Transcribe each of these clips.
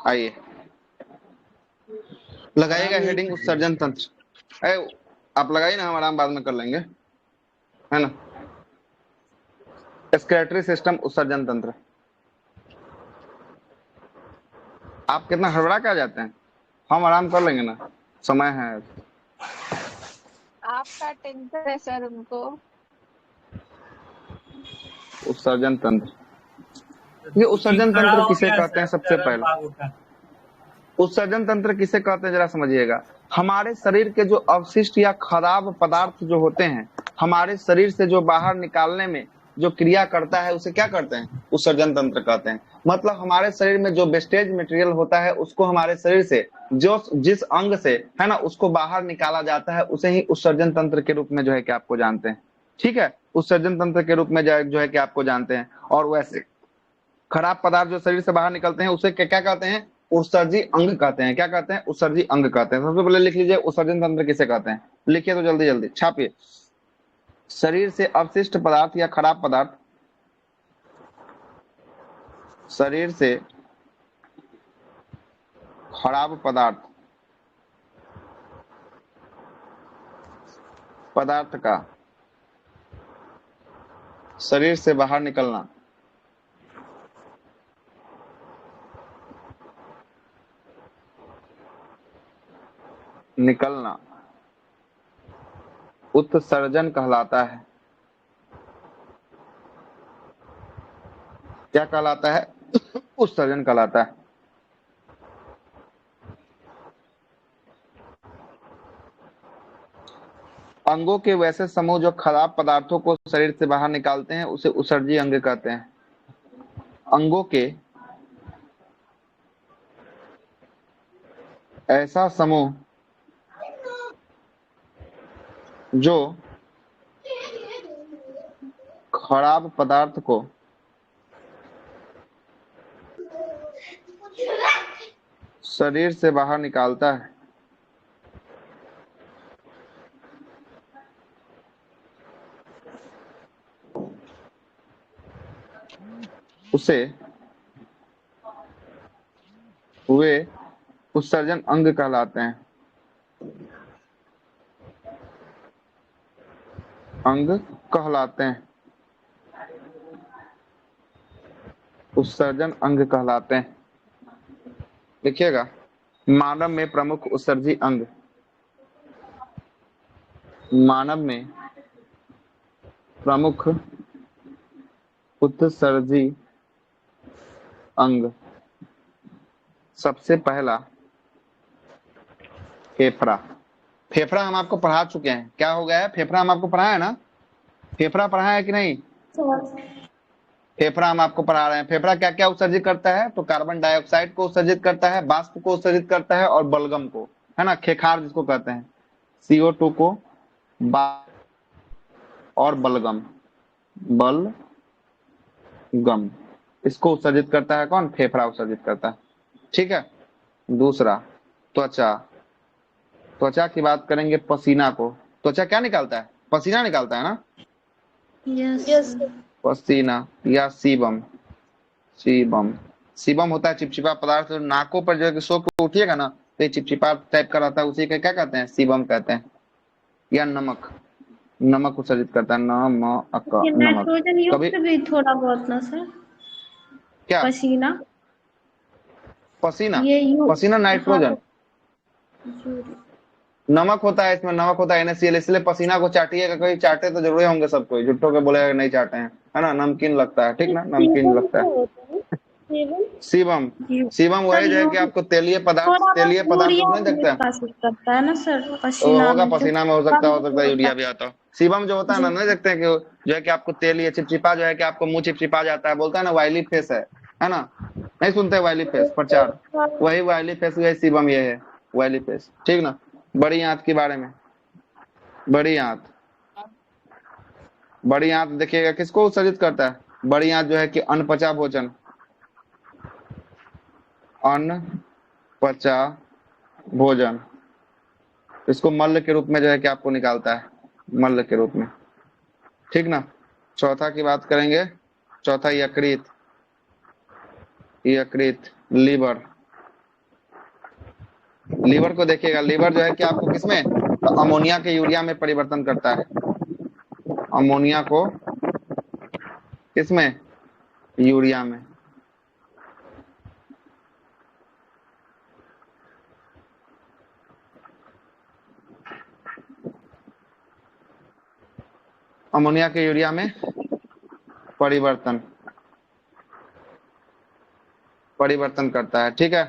आइए लगाइएगा हेडिंग उत्सर्जन तंत्र। आप लगाइए ना, हम आराम बाद में कर लेंगे, है ना। एक्सक्रेटरी सिस्टम उत्सर्जन तंत्र। आप कितना हड़बड़ा के आ जाते हैं, हम आराम कर लेंगे ना, समय है। आपका टेंशन है सर उनको। उत्सर्जन तंत्र, ये उत्सर्जन तंत्र किसे कहते हैं? सबसे पहले उत्सर्जन तंत्र किसे कहते हैं जरा समझिएगा। हमारे शरीर के जो अवशिष्ट या खराब पदार्थ जो होते हैं, हमारे शरीर से जो बाहर निकालने में जो क्रिया करता है, उसे क्या करते हैं? उत्सर्जन तंत्र कहते हैं। मतलब हमारे शरीर में जो वेस्टेज मटेरियल होता है, उसको हमारे शरीर से जो जिस अंग से, है ना, उसको बाहर निकाला जाता है, उसे ही उत्सर्जन तंत्र के रूप में जो है कि आपको जानते हैं। ठीक है, उत्सर्जन तंत्र के रूप में जो है कि आपको जानते हैं। और वैसे खराब पदार्थ जो शरीर से बाहर निकलते हैं, उसे क्या कहते हैं? उत्सर्जी अंग कहते हैं। क्या कहते हैं? उत्सर्जी अंग कहते हैं। सबसे पहले लिख लीजिए उत्सर्जन तंत्र किसे कहते हैं। लिखिए तो जल्दी जल्दी छापिए। शरीर से अवशिष्ट पदार्थ या खराब पदार्थ, शरीर से खराब पदार्थ का शरीर से बाहर निकलना उत्सर्जन कहलाता है। क्या कहलाता है? उत्सर्जन कहलाता है। अंगों के वैसे समूह जो खराब पदार्थों को शरीर से बाहर निकालते हैं, उसे उत्सर्जी अंग कहते हैं। अंगों के ऐसा समूह जो खराब पदार्थ को शरीर से बाहर निकालता है, उसे वे उत्सर्जन अंग कहलाते हैं। अंग कहलाते हैं, उत्सर्जन अंग कहलाते हैं। देखिएगा, मानव में प्रमुख उत्सर्जी अंग, मानव में प्रमुख उत्सर्जी अंग, सबसे पहला फेफड़ा। फेफड़ा हम आपको पढ़ा चुके हैं। क्या हो गया है? फेफड़ा हम आपको पढ़ाया है ना। फेफड़ा पढ़ा है कि नहीं? फेफड़ा हम आपको पढ़ा रहे हैं। फेफड़ा क्या क्या उत्सर्जित करता है? तो कार्बन डाइऑक्साइड को उत्सर्जित करता है, वाष्प को उत्सर्जित करता है, और बलगम को, है ना, खेखार जिसको कहते हैं, CO2 को, और बलगम इसको उत्सर्जित करता है कौन? फेफड़ा उत्सर्जित करता है। ठीक है। दूसरा त्वचा। त्वचा की बात करेंगे, पसीना को। त्वचा क्या निकालता है? पसीना निकालता है ना। यस। पसीना या सीबम। सीबम होता है चिपचिपा पदार्थ, नाकों पर जो सो के उठिएगा ना, तो ये चिपचिपा टाइप का रहता है, उसी का क्या कहते हैं? सीबम कहते हैं। या नमक उत्सर्जित करता है, नमक। नाइट्रोजन कभी युक्त भी थोड़ा बहुत ना सर? क्या? पसीना पसीना ये पसीना नाइट्रोजन। नमक होता है इसमें, नमक होता है NaCl, इसलिए पसीना को चाटिएगा। कोई चाटे तो जरूर होंगे सब, कोई झुट्टो के बोलेगा नहीं चाटे हैं, है ना। नमकीन लगता है, ठीक ना, नमकीन लगता है। सीबम वही जो है कि आपको तेलीय पदार्थ नहीं देखता है। करता है ना सर, वो पसीना होगा, में जो पसीना में हो सकता है यूरिया भी आता हो। सीबम जो होता है ना, नहीं देखते हैं कि जो है कि आपको तेलीय चिपचिपा, जो है कि आपको मुंह चिपचिपा जाता है, बोलता है ना वाइली फेस है ना। नहीं सुनते वाइली फेस प्रचार? वही वाइली फेस, वही सीबम ये है, वाइली फेस, ठीक ना। बड़ी आंत के बारे में, बड़ी आंत देखिएगा किसको उत्सर्जित करता है? बड़ी आंत जो है कि अनपचा भोजन, इसको मल्ल के रूप में जो है कि आपको निकालता है, मल्ल के रूप में, ठीक ना। चौथा की बात करेंगे, चौथा यकृत। लीवर। लीवर को देखिएगा, लीवर जो है कि आपको किसमें, तो अमोनिया के यूरिया में परिवर्तन करता है। अमोनिया को किसमें, यूरिया में। अमोनिया के यूरिया में परिवर्तन परिवर्तन करता है। ठीक है।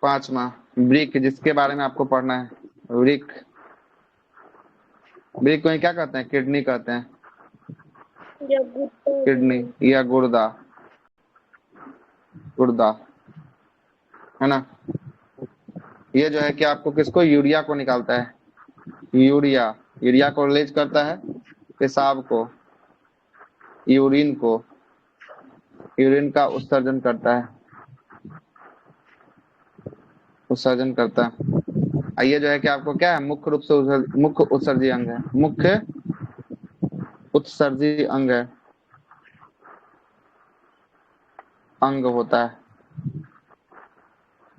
पांचवा वृक्क, जिसके बारे में आपको पढ़ना है, वृक्क। वृक्क को क्या कहते हैं, किडनी कहते हैं, किडनी या गुर्दा, गुर्दा है ना। ये जो है कि आपको किसको, यूरिया को निकालता है। यूरिया को रिलीज करता है पेशाब को, यूरिन का उत्सर्जन करता है, ये जो है कि आपको क्या है, मुख्य रूप से मुख्य उत्सर्जी अंग है, मुख्य उत्सर्जी अंग होता है।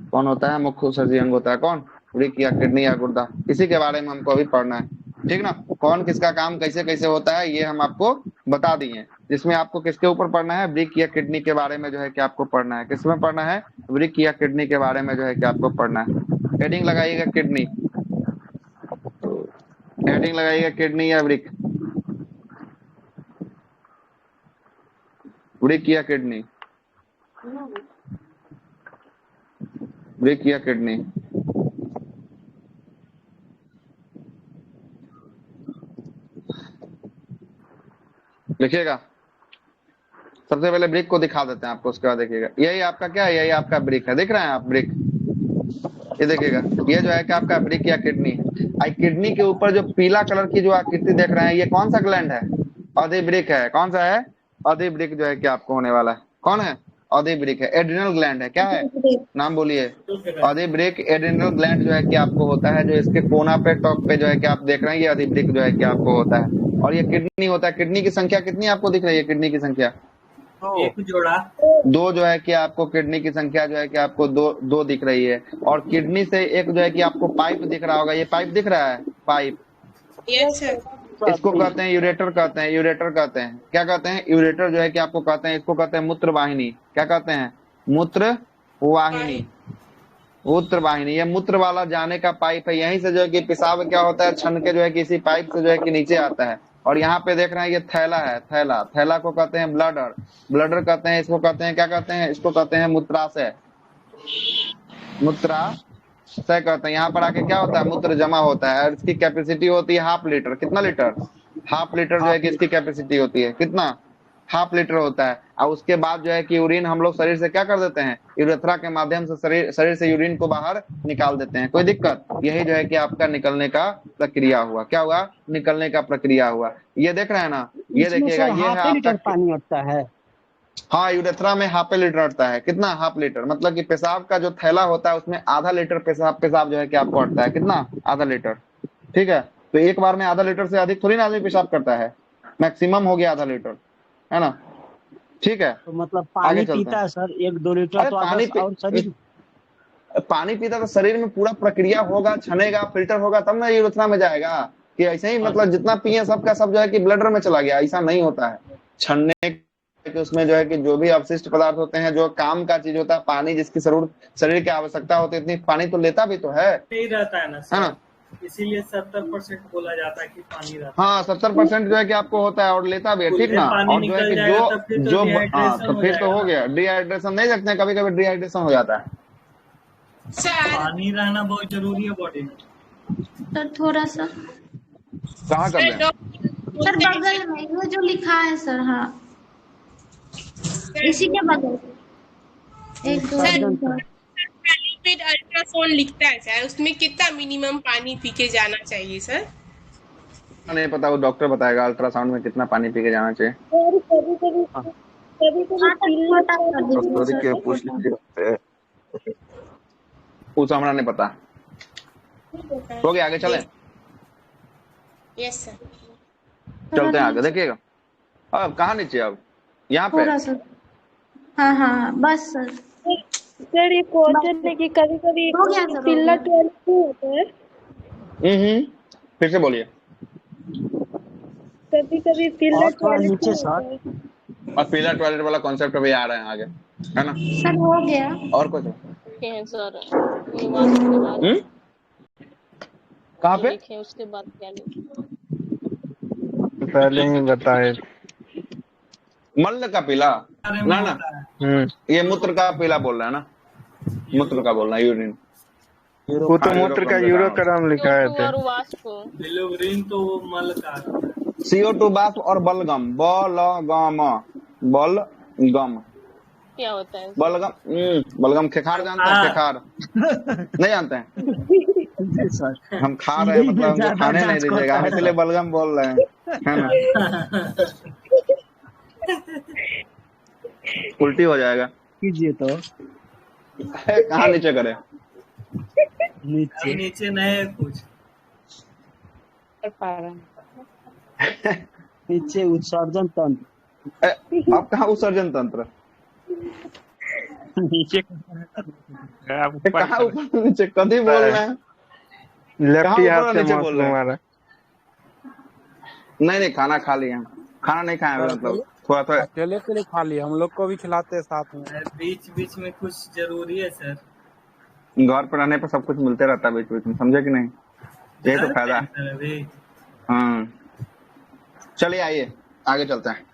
कौन होता है, मुख्य उत्सर्जी अंग होता है कौन, वृक्क या किडनी या गुर्दा। इसी के बारे में हमको अभी पढ़ना है, ठीक ना। कौन किसका काम कैसे कैसे होता है ये हम आपको बता दिए। जिसमें आपको किसके ऊपर पढ़ना है, वृक्क या किडनी के बारे में जो है कि आपको पढ़ना है। किसमें पढ़ना है, वृक्क या किडनी के बारे में जो है कि आपको पढ़ना है। हेडिंग लगाइएगा किडनी, हेडिंग लगाइएगा किडनी या वृक्क, वृक्क या किडनी, वृक्क या किडनी। लिखिएगा। सबसे पहले ब्रिक को दिखा देते हैं आपको, उसके बाद देखिएगा। यही आपका क्या है, यही आपका ब्रिक है, दिख रहे हैं आप ब्रिक, ये देखिएगा। ये जो है कि आपका ब्रिक या किडनी है। किडनी के ऊपर जो पीला कलर की जो आकृति देख रहे हैं, ये कौन सा ग्लैंड है, अधिवृक्क है। कौन सा है, अधिवृक्क जो है कि आपको होने वाला है। कौन है, अधिवृक्क है, एड्रिनल ग्लैंड है। क्या है, नाम बोलिए, अधिवृक्क एड्रिनल ग्लैंड जो है कि आपको होता है, जो इसके कोना पे टॉप पे जो है कि आप देख रहे हैं, ये अधिवृक्क जो है कि आपको होता है। और ये किडनी होता है। किडनी की संख्या कितनी आपको दिख रही है, किडनी की संख्या एक जोड़ा, दो जो है कि आपको किडनी की संख्या जो है कि आपको दो दिख रही है। और किडनी से एक जो है कि आपको पाइप दिख रहा होगा, ये पाइप दिख रहा है, पाइप, यस सर। इसको कहते हैं यूरेटर, कहते हैं यूरेटर, कहते हैं क्या कहते हैं, यूरेटर जो है कि आपको कहते हैं, इसको कहते हैं मूत्र वाहिनी। क्या कहते हैं, मूत्र वाहिनी, मूत्र वाहिनी। ये मूत्र वाला जाने का पाइप है। यहीं से जो है कि पेशाब क्या होता है, छन के जो है कि इसी पाइप से जो है कि नीचे आता है। और यहाँ पे देख रहे हैं ये थैला है, थैला को कहते हैं ब्लडर, कहते हैं इसको, कहते हैं क्या कहते हैं, इसको कहते हैं मूत्राशय, कहते हैं। यहाँ पर आके क्या होता है, मूत्र जमा होता है। और इसकी कैपेसिटी होती है हाफ लीटर। कितना लीटर, हाफ लीटर जो है कि इसकी कैपेसिटी होती है। कितना, हाफ लीटर होता है। और उसके बाद जो है कि यूरिन हम लोग शरीर से क्या कर देते हैं, यूरेथ्रा के माध्यम से शरीर से यूरिन को बाहर निकाल देते हैं। कोई दिक्कत, यही जो है कि आपका निकलने का प्रक्रिया हुआ। क्या हुआ, निकलने का प्रक्रिया हुआ। ये देख रहे हैं ना, ये देखिएगा, ये है आपका पानी उठता है। हाँ, यूरेथ्रा में हाफ लीटर अटता है। कितना, हाफ लीटर, मतलब कि पेशाब का जो थैला होता है उसमें आधा लीटर पेशाब जो है कि आपको अटता है। कितना, आधा लीटर। ठीक है। तो एक बार में आधा लीटर से अधिक थोड़ी ना आदमी पेशाब करता है, मैक्सिमम हो गया आधा लीटर, है ना। ठीक है, तो मतलब पानी पीता है सर 1-2 लीटर तो पानी और शरीर पानी पीता तो शरीर में पूरा प्रक्रिया होगा, छनेगा, फिल्टर होगा, तब ना यूरेथ्रा में जाएगा। कि ऐसे ही मतलब जितना पिए सबका सब जो है कि ब्लडर में चला गया, ऐसा नहीं होता है। छन्ने के उसमें जो है कि जो भी अवशिष्ट पदार्थ होते हैं, जो काम का चीज होता है, पानी जिसकी शरीर की आवश्यकता होती है, इतनी पानी तो लेता भी तो है, नहीं रहता है है ना। इसीलिए 70% बोला जाता है कि पानी रहता हाँ, 70% जो है कि आपको होता है और लेता भी है, ठीक ना। और जो है कि जो तो फिर तो हो गया डिहाइड्रेशन। नहीं रखते हैं, कभी कभी डिहाइड्रेशन हो जाता है। पानी रहना बहुत जरूरी है बॉडी में। सर थोड़ा सा, कहाँ कर रहे हैं, सर बगल में वो जो लिखा है सर, हाँ इसी के बगल, 1-2 अल्ट्रासाउंड लिखता है सर, उसमें कितना मिनिमम पानी पी के जाना चाहिए सर? नहीं पता, वो डॉक्टर बताएगा अल्ट्रासाउंड में कितना पानी पी के जाना चाहिए। पूछा, हमारा नहीं पता। हो गया, आगे चले। Yes sir. चलते हैं आगे, देखिएगा। अब कहाँ नीचे, अब यहाँ पे, थोड़ा सा, हाँ हाँ बस सर। सर ये क्वेश्चन है कि कभी कभी हो गया सर, हो पिल्ला गया। टॉयलेट क्यों होता है? फिर से बोलिए। कभी कभी पिल्ला और थोड़ा टॉयलेट नीचे क्यों सर। होता है? और पीला टॉयलेट वाला कॉन्सेप्ट अभी आ रहे हैं आगे, है ना? सर हो गया। और कुछ? हैं सर, ये बात उसके बाद कहाँ पे? लिखे, उसके बाद क्या लिखे? पहले ही बताए। मल का पीला बारे में ना ना, होता है। ये मूत्र का पीला बोल रहा है ना, मूत्र का बोल रहा है, यूरिन। वो तो मूत्र का यूरो का नाम लिखा है CO2 थे। और वाष्प। बिलोवरीन तो वो मल का CO2 बाष्प और बलगम, बलगम क्या होता है? बलगम खेखार जानते हैं? खेखार नहीं जानते हैं? हम खा रहे हैं, मतलब हमको खाने नहीं दीजिएगा, हम इसलिए बलगम बोल रहे हैं, है ना? उल्टी हो जाएगा। कीजिए तो कहाँ नीचे करे? नीचे नहीं कुछ नीचे उत्सर्जन तंत्र। आप कहाँ उत्सर्जन तंत्र? नीचे कहाँ ऊपर नीचे कभी बोल रहे हैं? लेफ्टी कहाँ हाथ ऊपर से नीचे माउस बोल रहे हैं? घुमा रहा। नहीं खाना खा लिया, खाना नहीं खाया अभी, मतलब थोड़ा थोड़ा। अकेले के लिए खा लिया, हम लोग को भी खिलाते हैं साथ में। बीच बीच में कुछ जरूरी है सर। घर पर रहने पर सब कुछ मिलते रहता है बीच बीच में, समझे कि नहीं? यही तो फायदा है। सर अभी हाँ, चलिए आइए आगे चलते हैं।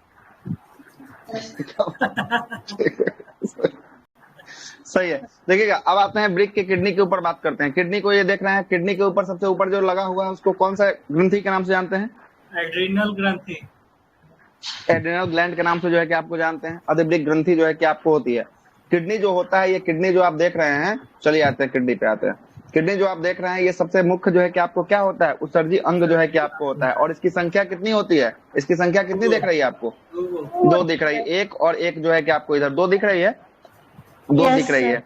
सही है, देखिएगा अब आते हैं ब्रिक के किडनी के ऊपर बात करते हैं। किडनी को ये देख रहे हैं, किडनी के ऊपर सबसे ऊपर जो लगा हुआ है उसको कौन सा ग्रंथि के नाम से जानते हैं? एड्रीनल ग्रंथि। एड्रिनल ग्लैंड के नाम से जो है कि आपको जानते हैं। अधिब्रिक ग्रंथि जो है कि आपको होती है। किडनी जो होता है, ये किडनी जो आप देख रहे हैं, चलिए आते हैं किडनी पे आते हैं। किडनी जो आप देख रहे हैं, ये सबसे मुख्य जो है कि आपको क्या होता है, उत्सर्जी अंग जो है कि आपको होता है। और इसकी संख्या कितनी होती है? इसकी संख्या कितनी दिख रही है आपको? 2 दिख रही है। एक और एक जो है कि आपको इधर 2 दिख रही है, 2 दिख रही है,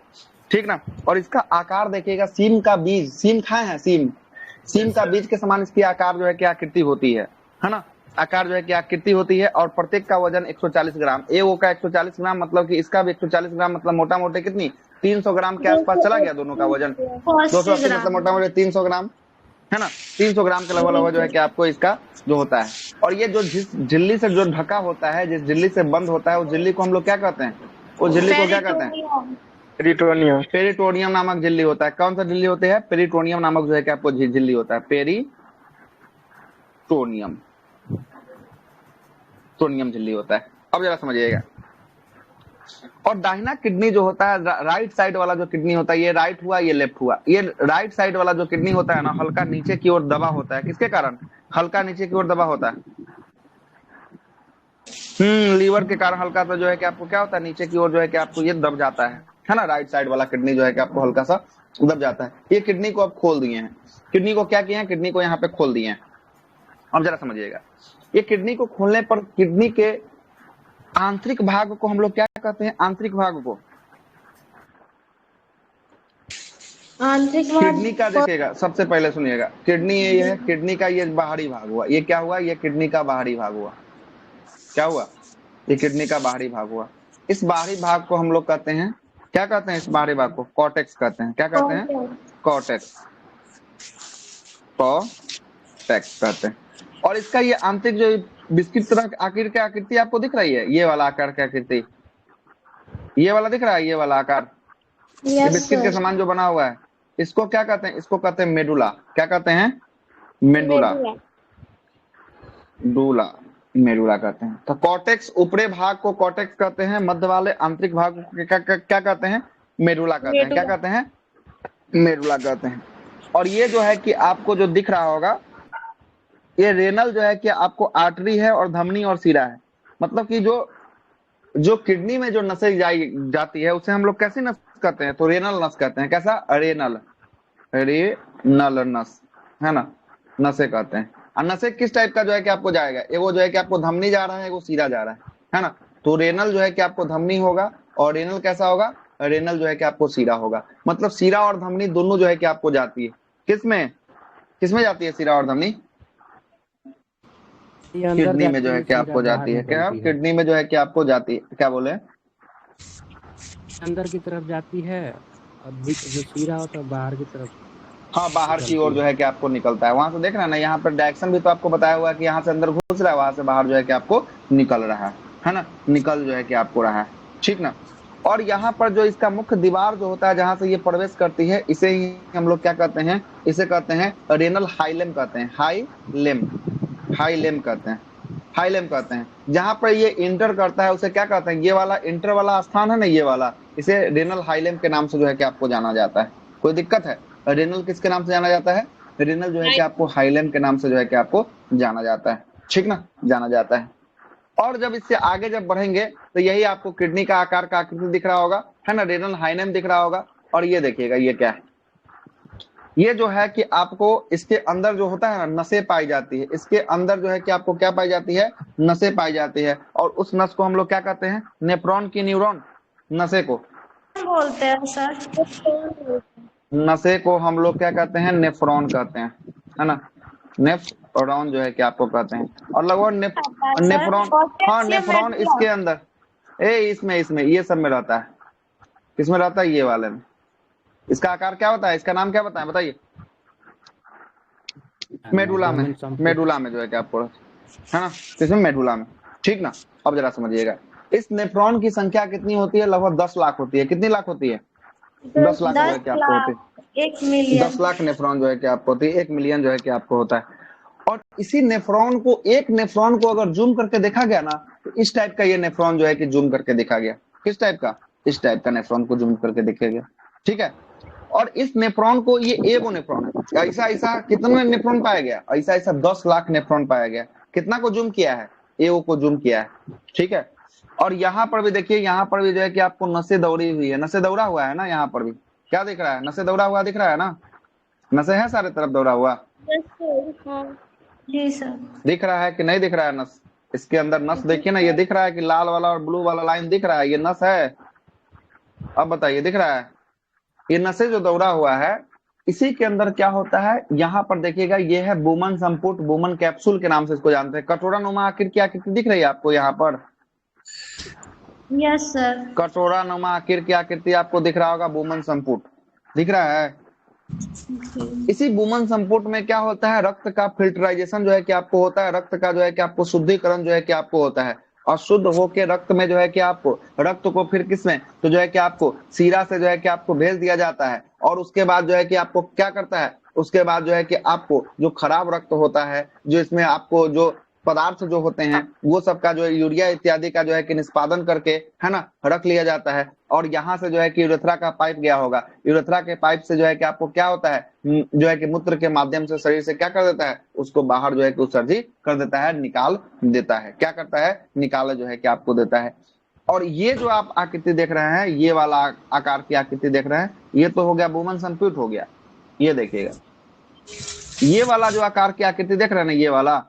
ठीक ना? और इसका आकार देखिएगा, सीम का बीज, सीम खाए हैं? सीम का बीज के समान इसकी आकार जो है कि आकृति होती है ना? आकार जो है कि आकृति होती है। और प्रत्येक का वजन 140 ग्राम। एओ का 140 ग्राम, मतलब कि इसका भी 140 ग्राम, मतलब मोटा मोटे कितनी 300 ग्राम के आसपास चला गया दोनों का वजन। 280 मतलब मोटा मोटे 300 ग्राम, है ना? 300 ग्राम के लगभग जो है कि आपको इसका जो होता है। और ये जो जिस झिल्ली से जो ढका होता है, जिस झिल्ली से बंद होता है, उस झिल्ली को हम लोग क्या कहते हैं? उस झिल्ली को क्या कहते हैं? पेरिटोनियम। पेरिटोनियम नामक झिल्ली होता है। कौन सा झिल्ली होती है? पेरिटोनियम नामक जो है कि आपको झिल्ली होता है, पेरिटोनियम झिल्ली होता है। अब जरा समझिएगा। और दाहिना किडनी जो होता है, राइट साइड वाला जो किडनी होता है, ये राइट हुआ, ये लेफ्ट हुआ। ये राइट साइड वाला जो किडनी होता है ना, हल्का नीचे की ओर दबा होता है। किसके कारण हल्का नीचे की ओर दबा होता है? लीवर के कारण हल्का सा जो है कि आपको क्या होता है, नीचे की ओर जो है कि आपको ये दब जाता है ना? राइट साइड वाला किडनी जो है कि आपको हल्का सा दब जाता है। ये किडनी को अब खोल दिए हैं। किडनी को क्या किए हैं? किडनी को यहाँ पे खोल दिए हैं। अब जरा समझिएगा, ये किडनी को खोलने पर किडनी के आंतरिक भाग को हम लोग क्या कहते हैं? आंतरिक भाग को किडनी का देखिएगा, सबसे पहले सुनिएगा, किडनी ये है, किडनी का ये बाहरी भाग हुआ। ये क्या हुआ? ये किडनी का बाहरी भाग हुआ। क्या हुआ? ये किडनी का बाहरी भाग हुआ। इस बाहरी भाग को हम लोग कहते हैं, क्या कहते हैं? इस बाहरी भाग को कॉर्टेक्स कहते हैं। क्या कहते हैं? कॉर्टेक्स कहते हैं। और इसका ये आंतरिक जो बिस्किट तरह आकृति आपको दिख रही है, ये वाला आकार की आकृति, ये वाला दिख रहा है, ये वाला आकार, ये बिस्किट के समान जो बना हुआ है, इसको क्या कहते हैं? इसको कहते हैं मेडुला। क्या कहते हैं? मेडुला कहते हैं। तो कॉर्टेक्स, ऊपरी भाग को कॉर्टेक्स कहते हैं, मध्य वाले आंतरिक भाग को क्या कहते हैं? मेडुला कहते हैं। क्या कहते हैं? मेडुला कहते हैं। और ये जो है कि आपको जो दिख रहा होगा, ये रेनल जो है कि आपको आर्टरी है, और धमनी और सिरा है। मतलब कि जो किडनी में जो नसें जाती है, उसे हम लोग कैसी नस कहते हैं? तो रेनल नस कहते हैं। कैसा? रेनल नस, है ना? नसें कहते हैं। और नसें किस टाइप का जो है कि आपको जाएगा? एगो जो है कि आपको धमनी जा रहा है, एगो सिरा जा रहा है ना? तो रेनल जो है कि आपको धमनी होगा, और रेनल कैसा होगा? रेनल जो है कि आपको सिरा होगा। मतलब सिरा और धमनी दोनों जो है कि आपको जाती है। किसमें जाती है सिरा और धमनी? किडनी में जो है कि आपको जाती है। क्या? किडनी में जो है कि आपको जाती है। क्या बोले? अंदर की तरफ जाती है और जो शीरा होता है बाहर की तरफ हाँ, बाहर की ओर निकलती जो है। है कि आपको निकलता है। वहां से देख रहे हैं ना, यहाँ पर डायरेक्शन भी तो आपको बताया हुआ है कि यहाँ से अंदर घुस रहा है, वहां से बाहर जो है कि आपको निकल रहा है ना, निकल जो है कि आपको रहा है, ठीक ना। और यहाँ पर जो इसका मुख्य दीवार जो होता है जहां से ये प्रवेश करती है, इसे ही हम लोग क्या कहते हैं, इसे कहते हैं रेनल हाइलेम कहते हैं, हाइलेम, हाइलेम कहते हैं, हाइलेम कहते हैं। जहां पर ये इंटर करता है उसे क्या कहते हैं, ये वाला इंटर वाला स्थान है ना, ये वाला, इसे रेनल हाइलेम के नाम से जो है कि आपको जाना जाता है। कोई दिक्कत है? रेनल किसके नाम से जाना जाता है? रेनल जो है कि आपको हाइलेम के नाम से जो है कि आपको जाना जाता है, ठीक ना, जाना जाता है। और जब इससे आगे जब बढ़ेंगे तो यही आपको किडनी का आकार का आकृति दिख रहा होगा, है ना, रेनल हाइलेम दिख रहा होगा। और ये देखिएगा ये क्या है, ये जो है कि आपको इसके अंदर जो होता है ना, नसें पाई जाती है, इसके अंदर जो है कि आपको क्या पाई जाती है, नसें पाई जाती है। और उस नस को हम लोग क्या कहते हैं, नेफ्रॉन की न्यूरॉन, नसें को, बोलते हैं सर। नशे को हम लोग क्या कहते हैं, नेफ्रॉन कहते हैं, है ना, नेफ्रॉन जो है कि आपको कहते हैं। और लगभग नेफ्रॉन, हाँ नेफ्रॉन इसके अंदर, इसमें इसमें ये सब में रहता है, किसमें रहता है, ये वाले में। इसका आकार क्या होता है, इसका नाम क्या बताएं, बताइए। मेडुला में, मेडुला में जो है कि आपको, है ना, इसमें मेडुला में, ठीक ना। अब जरा समझिएगा, इस नेफ्रॉन की संख्या कितनी होती है, लगभग 10 लाख होती है। कितनी लाख होती है? 10 लाख जो है कि आपको होती है, 1 मिलियन, 10 लाख नेफ्रॉन जो है कि आपको होती है, 1 मिलियन जो है कि आपको होता है। और इसी नेफ्रॉन को, एक नेफ्रॉन को अगर जूम करके देखा गया ना, तो इस टाइप का ये नेफ्रॉन जो है कि जूम करके देखा गया। किस टाइप का? इस टाइप का नेफ्रॉन को जूम करके देखा गया, ठीक है। और इस नेफ्रॉन को, ये एगो नेफ्रॉन है, ऐसा ऐसा कितने नेफ्रॉन पाया गया, ऐसा ऐसा 10 लाख नेफ्रॉन पाया गया। कितना को जूम किया है? एगो को जूम किया है, ठीक है। और यहाँ पर भी देखिए, यहाँ पर भी जो है कि आपको नसें दौड़ी हुई है, नसें दौड़ा हुआ है ना, यहाँ पर भी क्या दिख रहा है, नसें दौड़ा हुआ दिख रहा है ना, नसें है सारे तरफ दौड़ा हुआ, जी सर। दिख रहा है कि नहीं दिख रहा है नस? इसके अंदर नस देखिए ना, ये दिख रहा है कि लाल वाला और ब्लू वाला लाइन दिख रहा है, ये नस है। अब बताइए, दिख रहा है? ये नसें जो दौड़ा हुआ है, इसी के अंदर क्या होता है, यहाँ पर देखिएगा, ये है बुमन संपुट, बुमन कैप्सूल के नाम से इसको जानते हैं। कटोरा नुमा आखिर की आकृति दिख रही है आपको यहाँ पर? Yes sir. कटोरा नुमा आखिर की आकृति आपको दिख रहा होगा, बुमन संपुट दिख रहा है। इसी बुमन संपुट में क्या होता है, रक्त का फिल्टराइजेशन जो है कि आपको होता है, रक्त का जो है कि आपको शुद्धिकरण जो है कि आपको होता है। और शुद्ध होके रक्त में जो है कि आपको, रक्त को फिर किसमें, तो जो है कि आपको सीरा से जो है कि आपको भेज दिया जाता है। और उसके बाद जो है कि आपको क्या करता है, उसके बाद जो है कि आपको जो खराब रक्त होता है, जो इसमें आपको जो पदार्थ जो होते हैं, वो सब का जो है यूरिया इत्यादि का जो है कि निष्पादन करके, है ना, रख लिया जाता है। और यहाँ से जो है कि यूरेथ्रा का पाइप गया होगा, यूरेथ्रा के पाइप से जो है कि आपको क्या होता है, जो है कि मूत्र के माध्यम से शरीर से क्या कर देता है, उसको बाहर जो है कि उत्सर्जी कर देता है, निकाल देता है। क्या करता है, निकाल जो है कि आपको देता है। और ये जो आप आकृति देख रहे हैं, ये वाला आकार की आकृति देख रहे हैं, ये तो हो गया बुमन संपुट हो गया। ये देखिएगा, ये वाला जो आकार की आकृति देख रहे हैं ना, ये वाला,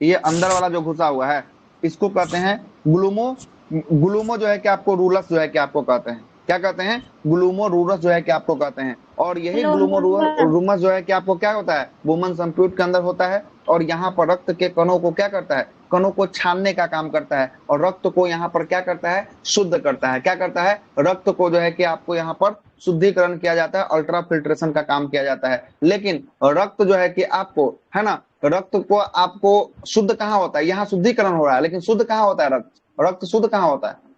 ये अंदर वाला जो घुसा हुआ है, इसको कहते हैं ग्लूमो, ग्लूमो जो है कि आपको रूलस जो है कि आपको कहते हैं, क्या कहते हैं, ग्लूमो रूरस जो है कि आपको कहते हैं। और यही ग्लूमो रूमस जो है कि आपको क्या होता है, बुमन संपुट के अंदर होता है। और यहाँ पर रक्त के कणों को क्या करता है, कणों को छानने का काम करता है। और रक्त को यहाँ पर क्या करता है, शुद्ध करता है। क्या करता है, रक्त को जो है कि आपको यहाँ पर शुद्धिकरण किया जाता है, अल्ट्रा फिल्ट्रेशन का काम किया जाता है। लेकिन रक्त जो है कि आपको, है ना, रक्त को आपको शुद्ध कहाँ होता है, यहाँ शुद्धिकरण हो रहा है, लेकिन शुद्ध कहाँ होता है रक्त, रक्त शुद्ध कहाँ होता है,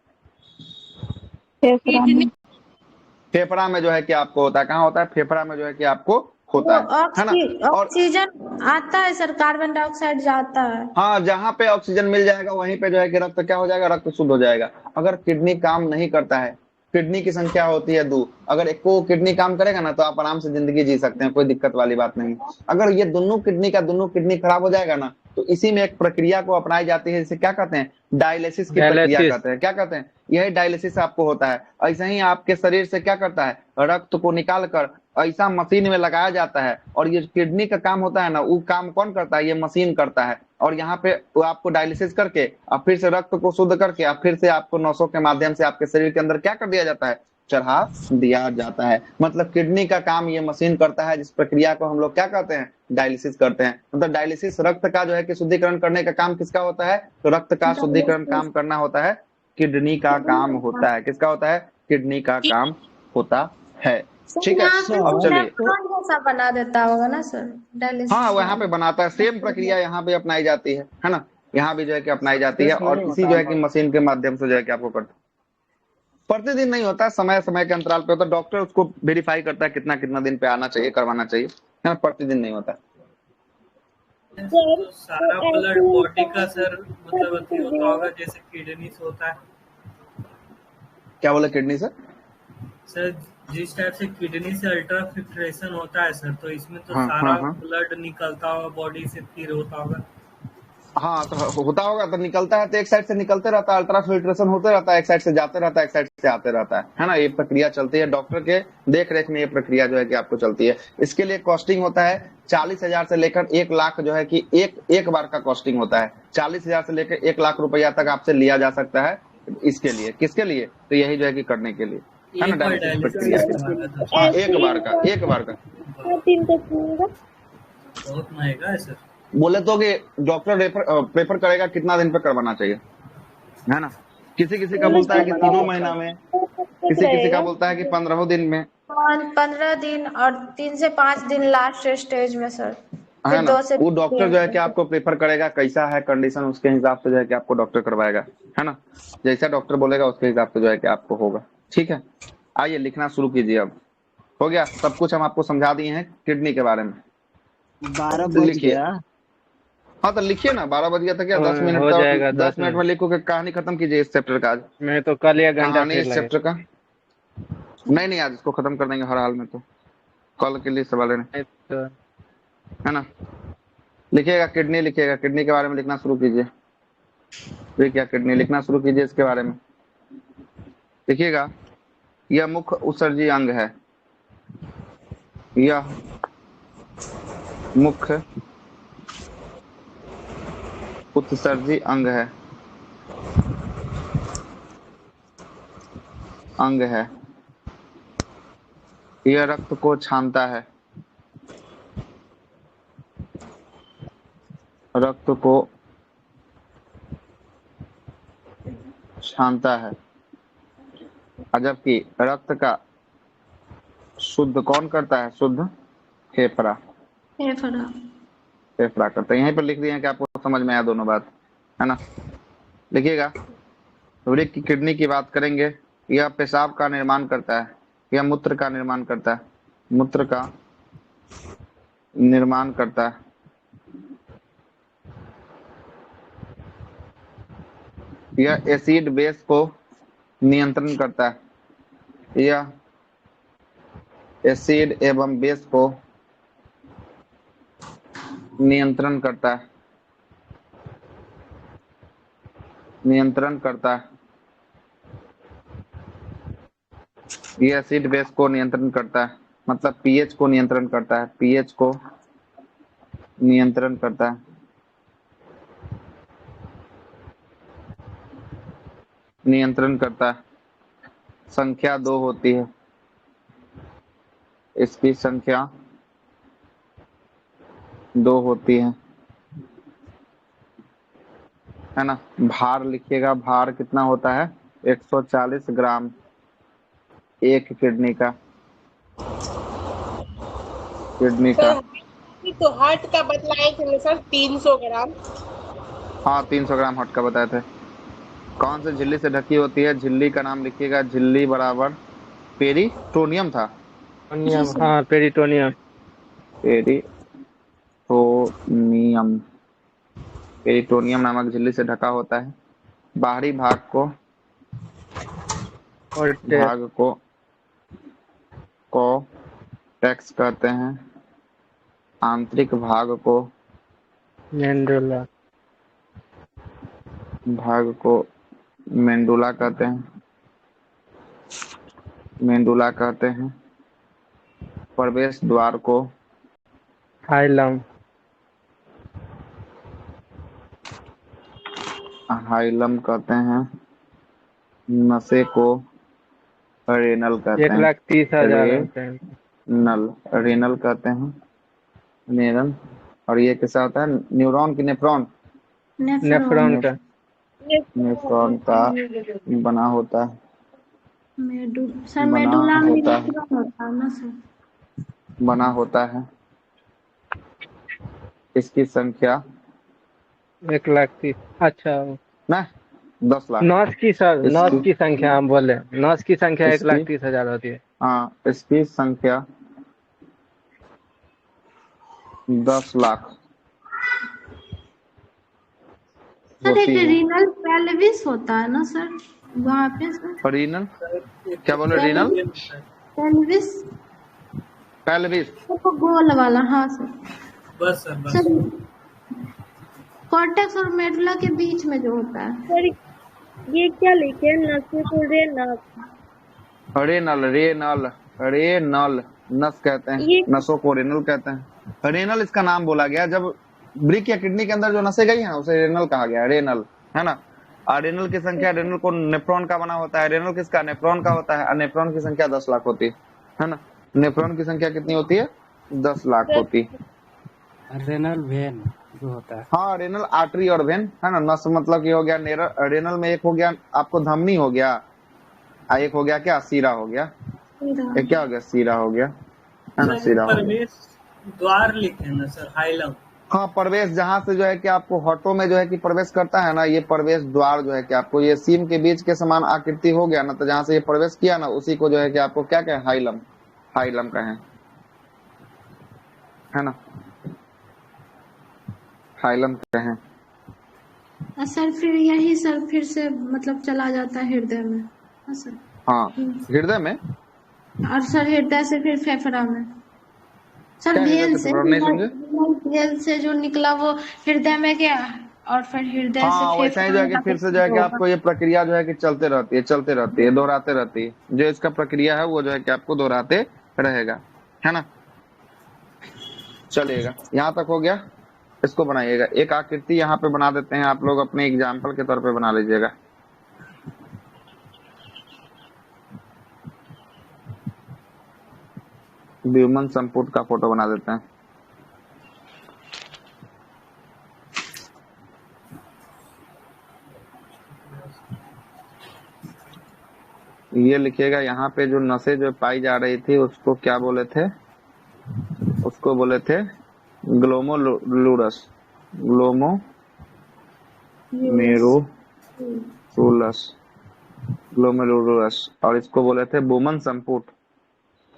फेफड़ा में जो है कि आपको होता है। कहाँ होता है, फेफड़ा में जो है कि आपको होता है ना। ऑक्सीजन आता है सर, कार्बन डाइऑक्साइड जाता है। हाँ, जहाँ पे ऑक्सीजन मिल जाएगा वहीं पे जो है कि रक्त क्या हो जाएगा, रक्त शुद्ध हो जाएगा। अगर किडनी काम नहीं करता है, किडनी की संख्या होती है 2, अगर एक को किडनी काम करेगा ना, तो आप आराम से जिंदगी जी सकते हैं, कोई दिक्कत वाली बात नहीं। अगर ये दोनों किडनी खराब हो जाएगा ना, तो इसी में एक प्रक्रिया को अपनाई जाती है, जिसे क्या कहते हैं, डायलिसिस की प्रक्रिया कहते हैं। क्या कहते हैं, यही डायलिसिस आपको होता है। ऐसे ही आपके शरीर से क्या करता है, रक्त को निकाल कर ऐसा मशीन में लगाया जाता है। और ये किडनी का काम होता है ना, वो काम कौन करता है, ये मशीन करता है। और यहाँ पे वो आपको डायलिसिस करके और फिर से रक्त को शुद्ध करके और फिर से आपको नसों के माध्यम से आपके शरीर के अंदर क्या कर दिया जाता है, चढ़ा दिया जाता है। मतलब किडनी का काम ये मशीन करता है, जिस प्रक्रिया को हम लोग क्या कहते हैं, डायलिसिस करते हैं। मतलब डायलिसिस रक्त का जो है कि शुद्धिकरण करने का काम किसका होता है, तो रक्त का शुद्धिकरण काम करना होता है, किडनी का काम होता है। किसका होता है, किडनी का काम होता है। सर ठीक है, यहाँ पे अब चलिए। नेफ्रॉन जैसा बना देता होगा ना सर, डायलिसिस हाँ, वो यहाँ पे वाला। बनाता है, सेम प्रक्रिया यहाँ पे अपनाई जाती है ना। यहाँ भी जो है कि अपनाई जाती है, टेस्ट और नहीं इसी होता जो है है कि मगर। मशीन के माध्यम से जो है कि आपको करते, प्रतिदिन नहीं होता, समय समय के अंतराल पे होता है। डॉक्टर उसको वेरीफाई करता है कितना कितना दिन पे आना चाहिए, करवाना चाहिए, है ना। प्रतिदिन नहीं होता। सर तो तो सारा ब्लड ऐसे बॉडी का सर मतलब अति होता होगा, जैसे किडनी से होता है क्या बोले, किडनी से? सर? जिस टाइप से किडनी से अल्ट्रा फिल्ट्रेशन होता है सर, तो इसमें तो हाँ सारा हाँ हाँ ब्लड निकलता होगा बॉडी से, फिर होता होगा। हाँ, तो होता होगा, तो निकलता है तो एक साइड से निकलते रहता है, अल्ट्रा फिल्ट्रेशन होते रहता है, एक साइड से जाते रहता है, एक साइड से आते रहता है ना। ये प्रक्रिया चलती है, डॉक्टर के देख रेख में ये प्रक्रिया जो है कि आपको चलती है। इसके लिए कॉस्टिंग होता है 40,000 से लेकर 1 लाख, जो है कि एक बार का कॉस्टिंग होता है। 40,000 से लेकर 1 लाख रुपया तक आपसे लिया जा सकता है। इसके लिए, किसके लिए? तो यही जो है कि करने के लिए, है ना, एक बार डायलिसिस डायलिसिस प्रक्रिया। करवाना था। हाँ, ऐसे एक बार का, ही एक बार का। 3 तक मिलेगा। बहुत महंगा है सर। बोले तो कि डॉक्टर प्रेफर करेगा कितना दिन पे करवाना चाहिए, है ना। किसी किसी का बोलता है कि 3 महीना में, ठीक किसी किसी का रहेगा। बोलता है कि 15 दिन में, 15 दिन और 3 से 5 दिन लास्ट स्टेज में सर, है फिर ना। 2 से वो 3 डॉक्टर जो है कि दिन। आपको प्रेफर करेगा, कैसा है कंडीशन, उसके हिसाब से जो है कि आपको डॉक्टर करवाएगा, है ना। जैसा डॉक्टर बोलेगा उसके हिसाब से जो है कि आपको होगा। ठीक है, आइए लिखना शुरू कीजिए। अब हो गया सब कुछ, हम आपको समझा दिए हैं किडनी के बारे में। 12 बज लिखिए। गया। हाँ, तो लिखिए ना, 12 बज गया था क्या? 10 मिनट हो का, जाएगा 10 मिनट में लिखो कि कहानी खत्म कीजिए इस चैप्टर का। आज मैं तो कल 1 घंटा कहानी फिर इस लगे। चैप्टर का, नहीं नहीं, आज इसको खत्म कर देंगे हर हाल में, तो कल के लिए सवाल है तो ना। लिखिएगा किडनी, लिखिएगा किडनी के बारे में लिखना शुरू कीजिए। ये क्या, किडनी लिखना शुरू कीजिए, इसके बारे में लिखिएगा। यह मुख्य उत्सर्जी अंग है, यह मुख्य उत्सर्जी अंग है, यह रक्त को छानता है, रक्त को छानता है। जबकि रक्त का शुद्ध कौन करता है? शुद्ध फेफड़ा, फेफड़ा करता है। यहीं पर लिख दिए हैं कि आपको समझ में आया दोनों बात, है ना। लिखिएगा, वृक्क की किडनी की बात करेंगे। यह पेशाब का निर्माण करता है, यह मूत्र का निर्माण करता है, मूत्र का निर्माण करता है। यह एसिड बेस को नियंत्रण करता है, यह एसिड एवं बेस को नियंत्रण करता है, नियंत्रण करता है। ये एसिड बेस को नियंत्रण करता है, मतलब पीएच को नियंत्रण करता है, पीएच को नियंत्रण करता है, नियंत्रण करता है। संख्या 2 होती है, इसकी संख्या 2 होती है ना। भार लिखिएगा, भार कितना होता है? 140 ग्राम एक किडनी का, किडनी का। तो हार्ट का बतलाए थे सर 300 ग्राम। हाँ, 300 ग्राम हार्ट का बताए थे। कौन से झिल्ली से ढकी होती है? झिल्ली का नाम लिखिएगा, झिल्ली बराबर पेरिटोनियम था, हाँ पेरिटोनियम। पेरिटोनियम, पेरिटोनियम नामक झिल्ली से ढका होता है। बाहरी भाग को, और भाग को टैक्स कहते हैं, आंतरिक भाग को, मेंडुला, भाग को मेंडुला कहते हैं, मेंडुला कहते हैं। प्रवेश द्वार को हाइलम, हाइलम कहते हैं। नसे को रेनल कहते हैं, 1,30,000 नल, रेनल कहते हैं, नेरन। और ये कैसा होता है? न्यूरॉन की नेफ्रॉन, नेफ्रॉन का। नेफ्रॉन का बना होता है। सर बना मेडुला में होता है, न्यूरॉन होता है ना सर? बना होता है। इसकी संख्या 1,30,000। अच्छा, ना 10 लाख। नर्स की सर, नर्स इसकी की संख्या हम बोले, नर्स की संख्या इसकी 1,30,000 होती है। हाँ, इसकी संख्या 10 लाख सर एक होती है। रीनल पेल्विस होता है ना सर वहाँ पे सर? रीनल, एक क्या बोले? Renal pelvis, pelvis pelvis. वो गोल वाला, हाँ सर। बस सर, बस। सर कॉर्टेक्स और मेडुला के बीच में जो होता है। सर ये क्या लिखे हैं? नसेपुरे नस। रेनल, रेनल, रेनल नस कहते हैं, ये नसों को रेनल कहते हैं। रेनल इसका नाम बोला गया जब ब्रिक या किडनी के अंदर जो नसें गई हैं उसे रेनल कहा गया, रेनल, है ना। और रेनल की संख्या, रेनल को नेफ्रॉन का बना होता है, रेनल किसका? नेफ्रॉन का होता है, और नेफ्रॉन की संख्या 10 लाख होती है ना। नेफ्रॉन की संख्या कितनी होती है? 10 लाख होती है। रेनल वेन जो होता है। हाँ, रेनल आर्टरी और वेन, है ना। नस मतलब ये हो गया रेनल में, एक हो गया आपको धमनी हो गया, एक हो गया क्या? सीरा हो गया। एक क्या हो गया? सीरा हो गया, है ना, सर सीरा हो गया। प्रवेश द्वार लिखे हैं ना सर, हाइलम। हाँ, प्रवेश जहां से जो है कि आपको हॉटो में जो है कि प्रवेश करता है ना, ये प्रवेश द्वार जो है कि आपको ये सीम के बीच के समान आकृति हो गया ना, तो जहां से ये प्रवेश किया ना उसी को जो है कि आपको क्या कहें? हाइलम, हाइलम कहें, है ना, हाइलम कहें। सर फिर यही सर फिर से मतलब चला जाता है हृदय में, हाँ सर। हाँ, हृदय में, और सर हृदय से फिर फेफड़ा में। सर क्या हृदय भेल से से, फेफड़ा? नहीं समझे। भेल से जो निकला वो हृदय में गया, और फिर हृदय से हाँ, वैसा ही फेफड़ा जो है में कि जाके फिर से जो है कि होगा। आपको ये प्रक्रिया जो है कि चलते रहती है, चलते रहती है, दोहराते रहती है। जो इसका प्रक्रिया है वो जो है कि आपको दोहराते रहेगा, है ना। चलेगा, यहाँ तक हो गया। इसको बनाइएगा, एक आकृति यहाँ पे बना देते हैं, आप लोग अपने एग्जाम्पल के तौर पे बना लीजिएगा। ह्यूमन संपुट का फोटो बना देते हैं। ये लिखिएगा, यहाँ पे जो नसें जो पाई जा रही थी उसको क्या बोले थे? उसको बोले थे ग्लोमोलुलस, ग्लोमोमेरुलस, ग्लोमेरुलस। और इसको बोले थे बोमन संपुट,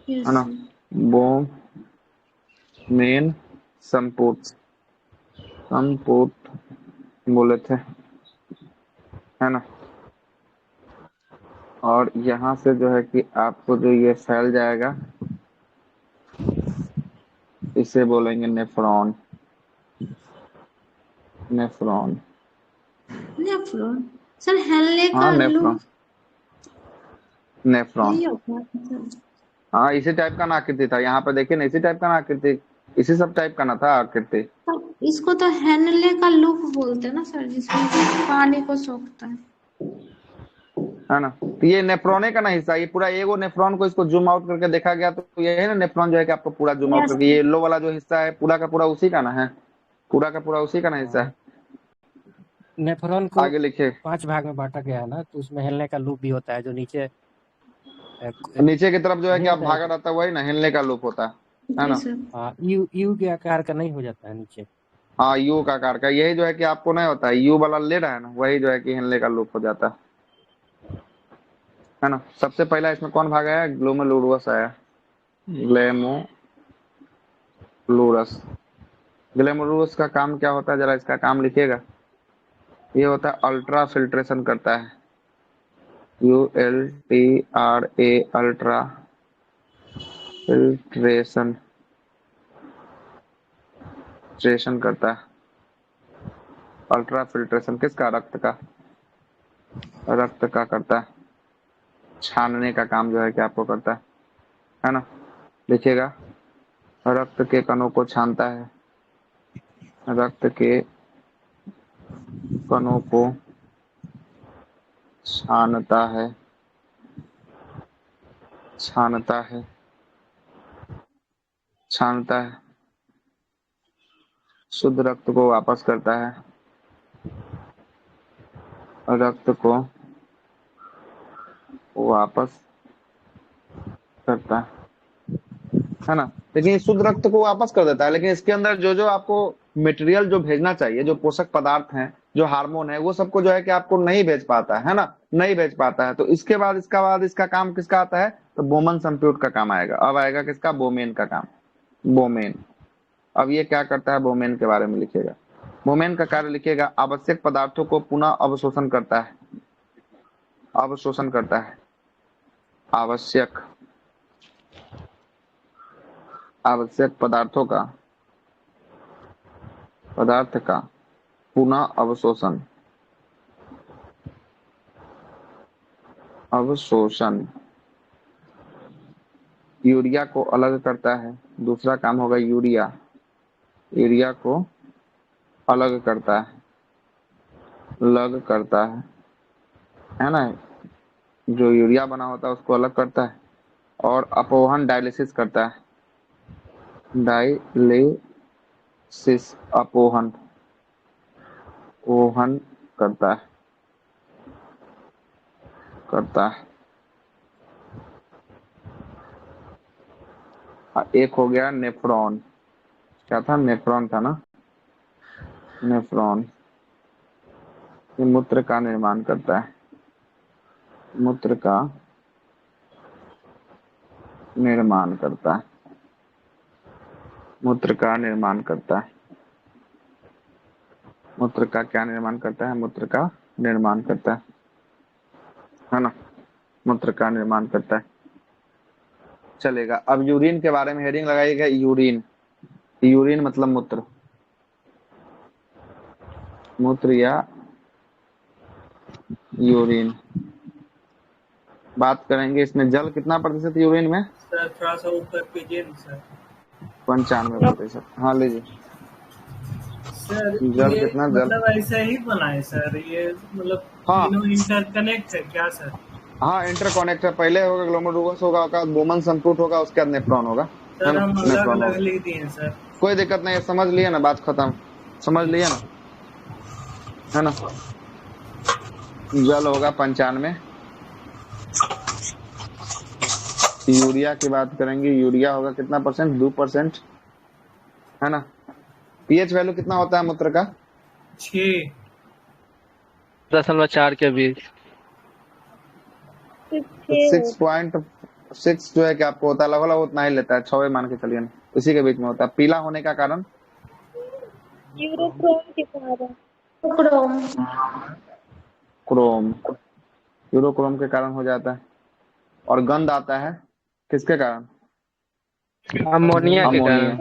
है ना, बोमेन संपुट, संपुट बोले थे, है ना। और यहाँ से जो है कि आपको जो ये फैल जाएगा इसे बोलेंगे नेफ्रॉन, नेफ्रॉन। नेफ्रॉन सर, हेलने हाँ, का नेफ्रॉन, लूप नेफ्रॉन। यही होता है सर? हाँ, इसी टाइप का ना आकृति था, यहाँ पे देखिए ना, इसी टाइप का ना आकृति, इसी सब टाइप का ना था आकृति। सर, इसको तो हेनले का लूप बोलते हैं ना सर, जिसमें पानी को सोखता है ना। तो ये नेफ्रॉने का ना हिस्सा, ये पूरा एगो नेफ्रॉन को इसको जूम आउट करके देखा गया तो ये है ना, नेफ्रॉन जो है कि आपको पूरा जूम आउट यस करके, ये येलो वाला जो हिस्सा है पूरा का पूरा उसी का ना है, पूरा का पूरा उसी का ना हिस्सा है। नेफ्रॉन को आगे लिखे, 5 भाग में बांटा गया है ना, तो उसमें हिलने का लूप भी होता है जो नीचे नीचे की तरफ जो है कि नहीं आप होता भागा है। रहता है वही ना हिलने का लूप होता है जी ना। सर। हाँ, यू के आकार का नहीं हो जाता है नीचे। हाँ, यू का आकार का, यही जो है कि आपको नहीं होता है, यू वाला ले रहा है ना, वही जो है कि हिलने का लूप हो जाता है ना। सबसे पहला इसमें कौन भाग आया? ग्लोमेरुलस आया, ग्लेमुलुरस। ग्लेमुलुरस का काम क्या होता है, जरा इसका काम लिखिएगा। ये होता है अल्ट्रा फिल्ट्रेशन करता है, ULTRA, अल्ट्रा फिल्ट्रेशन, फिल्ट्रेशन करता है। अल्ट्रा फिल्ट्रेशन किसका? रक्त का, रक्त का करता है, छानने का काम जो है कि आपको करता है ना। देखिएगा, रक्त के कणों को छानता है, रक्त के कणों को छानता है, छानता है, छानता है, शुद्ध रक्त को वापस करता है, रक्त को वापस करता है ना। लेकिन ये शुद्ध रक्त को वापस कर देता है, लेकिन इसके अंदर जो जो आपको मटेरियल जो भेजना चाहिए, जो पोषक पदार्थ हैं, जो हार्मोन है, वो सबको जो है कि आपको नहीं भेज पाता है ना, नहीं भेज पाता है। तो इसके बाद इसका काम किसका आता है, तो बोमन संप्यूट का काम आएगा। अब आएगा किसका, बोमेन का काम, बोमेन। अब ये क्या करता है, बोमेन के बारे में लिखेगा। बोमेन का कार्य लिखेगा, आवश्यक पदार्थों को पुनः अवशोषण करता है, अवशोषण करता है, आवश्यक पदार्थों का, पदार्थ का पुनः अवशोषण, अवशोषण। यूरिया को अलग करता है, दूसरा काम होगा यूरिया, यूरिया को अलग करता है, अलग करता है ना। जो यूरिया बना होता है उसको अलग करता है। और अपोहन, डायलिसिस करता है, डायलिसिस, अपोहन, ओहन करता है, एक हो गया नेफ्रॉन, क्या था, नेफ्रॉन था ना, नेफ्रॉन। ये मूत्र का निर्माण करता है, मूत्र का निर्माण करता है, मूत्र का निर्माण करता है, मूत्र का क्या निर्माण करता है, मूत्र का निर्माण करता है ना, मूत्र का निर्माण करता है। चलेगा। अब यूरिन के बारे में हेडिंग लगाइएगा, यूरिन, यूरिन मतलब मूत्र, मूत्र या यूरिन। बात करेंगे इसमें जल कितना प्रतिशत यूरिन में, सर थोड़ा सा ऊपर कीजिए ना सर। 95%। हाँ लीजिए। सर जल ये कितना, जल मतलब ऐसा ही बना है सर, ये मतलब हाँ तीनों इंटरकनेक्ट है क्या सर? हाँ इंटरकनेक्ट है। पहले होगा ग्लोमेरुलस होगा, उसके बाद बोमन संप्यूट होगा, उसके बाद नेफ्रॉन होगा, है सर ना, हम अलग नेफ्रॉन अलग होगा। लिख दिए सर। कोई दिक्कत नहीं है, समझ लिए ना, बात खत्म, समझ लिए ना, है ना। जल होगा 95। यूरिया की बात करेंगे, यूरिया होगा कितना परसेंट, 2%, है ना। पीएच वैल्यू कितना होता है मूत्र का, 6.4 के बीच। 6.6 जो है कि आपको होता है, लगभग उतना ही लेता है, 6 मान के चलिए ना, इसी के बीच में होता है। पीला होने का कारण, यूरोक्रोम के कारण। क्रोम। क्रोम, यूरोक्रोम के कारण हो जाता है। और गंध आता है किसके कारण, अमोनिया के अमोनिया, कारण।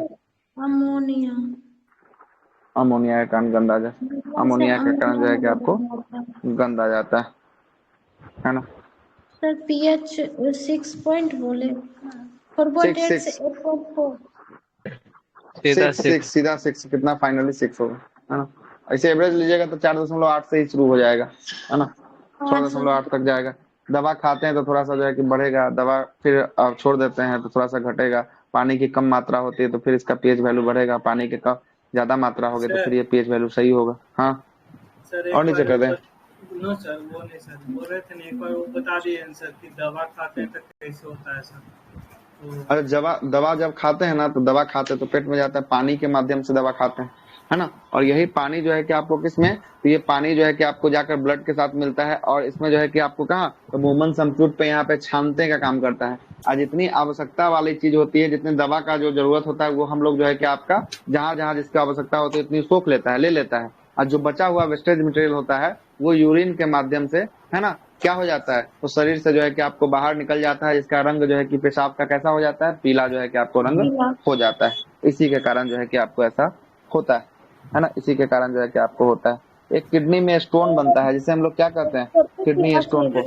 अमोनिया। अमोनिया के कारण गंध आ जाता है। अमोनिया के कारण जो है कि आपको गंध आ जाता है ना। सर पीएच 6 पॉइंट बोले, 4.8 से 8.4। सीधा 6 सीधा 6, कितना फाइनली 6 होगा, है ना। ऐसे एवरेज लीजिएगा तो 4.8 से ही शुरू हो जाएगा, है ना, 6.8 तक जाएगा। दवा खाते हैं तो थोड़ा सा जो है कि बढ़ेगा, दवा फिर छोड़ देते हैं तो थोड़ा सा घटेगा। पानी की कम मात्रा होती है तो फिर इसका पीएच वैल्यू बढ़ेगा, पानी की कम ज्यादा मात्रा होगी तो फिर ये पीएच वैल्यू सही होगा। हाँ सर और नीचे कर दें। नो सर वो नहीं सर, बोल रहे थे एक बार वो बता दिए सर कि दवा खाते हैं तो कैसे होता है सर। अरे दवा जब खाते हैं ना, तो दवा खाते तो पेट में जाता है, पानी के माध्यम से दवा खाते हैं, है ना। और यही पानी जो है कि आपको किसमें, तो ये पानी जो है कि आपको जाकर ब्लड के साथ मिलता है, और इसमें जो है कि आपको कहाँ, तो बोमन संप्यूट पे यहाँ पे छानते का काम करता है। आज जितनी आवश्यकता वाली चीज होती है, जितनी दवा का जो जरूरत होता है, वो हम लोग जो है कि आपका जहां जहां जिसकी आवश्यकता होती है उतनी सोख लेता है, ले लेता है। और जो बचा हुआ वेस्टेज मटेरियल होता है वो यूरिन के माध्यम से, है ना, क्या हो जाता है, तो शरीर से जो है कि आपको बाहर निकल जाता है, जिसका रंग जो है कि पेशाब का कैसा हो जाता है, पीला जो है कि आपको रंग हो जाता है। इसी के कारण जो है कि आपको ऐसा होता है ना, इसी के कारण जो है कि आपको होता है। एक किडनी में स्टोन बनता है, जिसे हम लोग क्या कहते हैं, किडनी स्टोन को,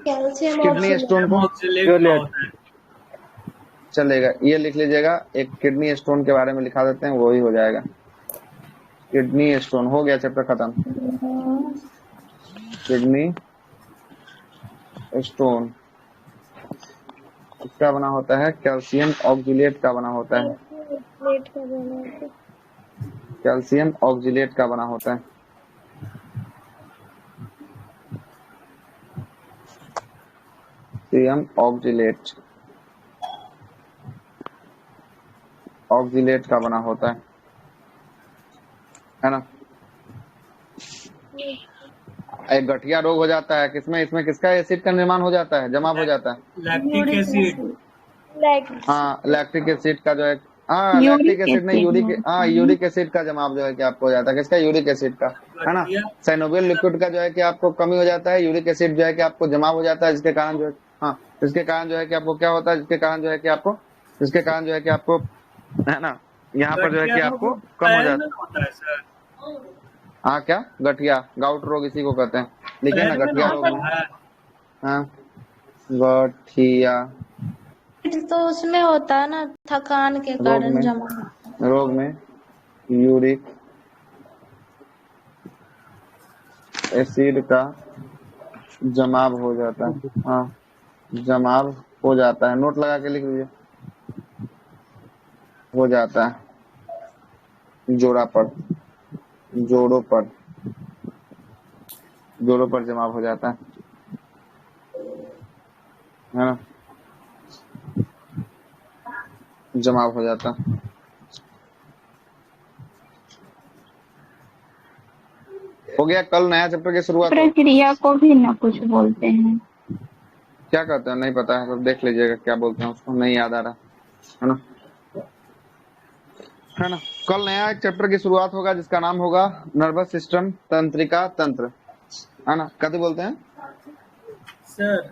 कैल्शियम किडनी स्टोन को चलेगा, ये लिख लीजिएगा। एक किडनी स्टोन के बारे में लिखा देते हैं, वो ही हो जाएगा। किडनी स्टोन हो गया, चैप्टर खत्म। किडनी स्टोन क्या बना होता है, कैल्शियम ऑक्जिलेट का बना होता है, कैल्शियम ऑक्जिलेट का बना होता है। कैल्शियम ऑक्जिलेट, ऑक्जिलेट का बना होता है ना। एक गठिया रोग हो जाता है किसमें, इसमें किसका एसिड का निर्माण हो जाता है, जमाव हो जाता है। Lactic acid. हाँ लैक्टिक एसिड का जो है, हाँ लैक्टिक एसिड नहीं, यूरिक एसिड का जमाव जो है कि आपको हो जाता है, किसका, यूरिक एसिड का, है ना। साइनोवियल लिक्विड का जो है कि आपको कमी हो जाता है, यूरिक एसिड जो है कि आपको जमाव हो जाता है, जिसके कारण जो है, हाँ जिसके कारण जो है कि आपको क्या होता है, जिसके कारण जो है कि आपको है ना, यहाँ पर जो है कि आपको कम हो जाता है। हाँ क्या, गठिया, गाउट रोग इसी को कहते हैं, लिखिए ना गठिया रोग। हाँ गठिया तो उसमें होता है ना, थकान के कारण जमा। रोग में यूरिक एसिड का जमाव हो जाता है। हाँ जमाव हो जाता है, नोट लगा के लिख लीजिए, हो जाता है जोड़ों पर जमाव हो जाता है ना, जमाव हो जाता है। हो गया, कल नया चैप्टर की शुरुआत। प्रक्रिया को भी ना कुछ बोलते हैं, क्या कहते हैं नहीं पता है, तो देख लीजिएगा क्या बोलते हैं, उसको नहीं याद आ रहा है ना, है ना। कल नया एक चैप्टर की शुरुआत होगा जिसका नाम होगा नर्वस सिस्टम, तंत्रिका तंत्र, है ना। कभी बोलते हैं सर,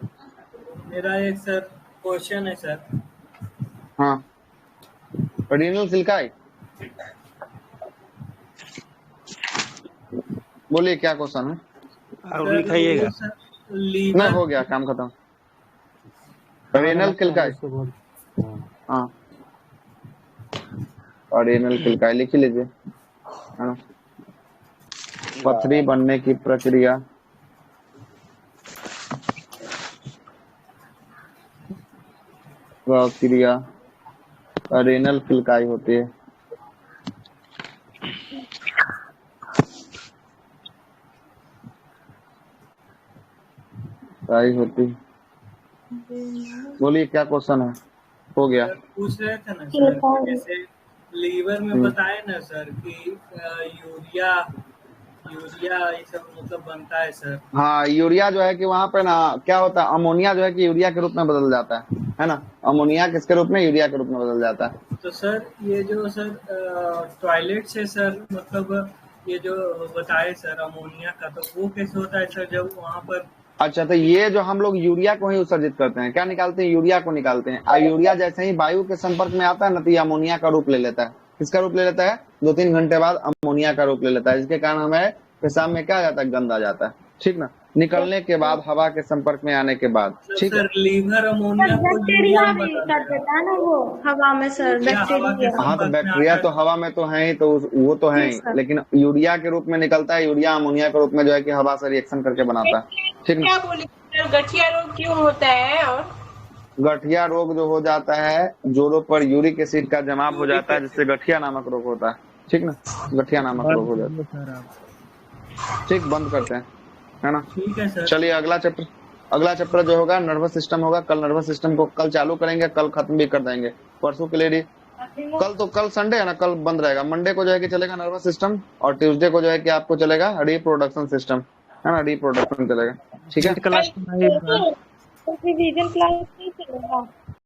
मेरा एक सर क्वेश्चन है सर। हाँ रीनल सिल्काई, बोलिए क्या क्वेश्चन है। और लिखाइएगा। नहीं हो गया, काम खत्म। रीनल किलकाई, हाँ रीनल किलकाई लिख लीजिए, हाँ। पथरी बनने की प्रक्रिया रीनल किलकाई होती है। सही होती, बोलिए क्या क्वेश्चन है। हो गया, पूछ रहे थे ना सर, जैसे लीवर में बताए ना सर कि यूरिया ये सब मतलब बनता है सर। हाँ यूरिया जो है कि वहाँ पे ना क्या होता है, अमोनिया जो है कि यूरिया के रूप में बदल जाता है ना। अमोनिया किसके रूप में, यूरिया के रूप में बदल जाता है। तो सर ये जो सर टॉयलेट से सर मतलब ये जो बताए सर अमोनिया का, तो वो कैसे होता है सर जब वहाँ पर। अच्छा तो ये जो हम लोग यूरिया को ही उत्सर्जित करते हैं, क्या निकालते हैं, यूरिया को निकालते हैं। और यूरिया जैसे ही वायु के संपर्क में आता है ना, तो ये अमोनिया का रूप ले लेता है। किसका रूप ले लेता है, 2-3 घंटे बाद अमोनिया का रूप ले लेता है, जिसके कारण हमें पेशाब में क्या आ जाता है, गंद आ जाता है, ठीक ना, निकलने के बाद, हवा के संपर्क में आने के बाद, ठीक है। लीवर अमोनिया को बैक्टीरिया भी कर देता है ना वो हवा में सर, बैक्टीरिया। हाँ तो बैक्टीरिया तो हवा में तो है ही, तो वो तो है ही, लेकिन यूरिया के रूप में निकलता है। यूरिया अमोनिया के रूप में जो है कि हवा से रिएक्शन करके बनाता है, ठीक ना। क्या बोले गठिया रोग क्यों होता है, और गठिया रोग जो हो जाता है, जोड़ों पर यूरिक एसिड का जमाव हो जाता है, जिससे गठिया नामक रोग होता है, ठीक ना, गठिया नामक रोग हो जाता है। ठीक, बंद करते हैं, है ना। ठीक है सर। चलिए अगला चैप्टर जो होगा नर्वस सिस्टम होगा। कल नर्वस सिस्टम को कल चालू करेंगे, कल खत्म भी कर देंगे, परसों के लिए। कल संडे है ना, कल बंद रहेगा। मंडे को जो है कि चलेगा नर्वस सिस्टम, और ट्यूसडे को जो है कि आपको चलेगा रिप्रोडक्शन सिस्टम, है ना, रिप्रोडक्शन चलेगा, ठीक है। रिवीजन क्लास नहीं चलेगा।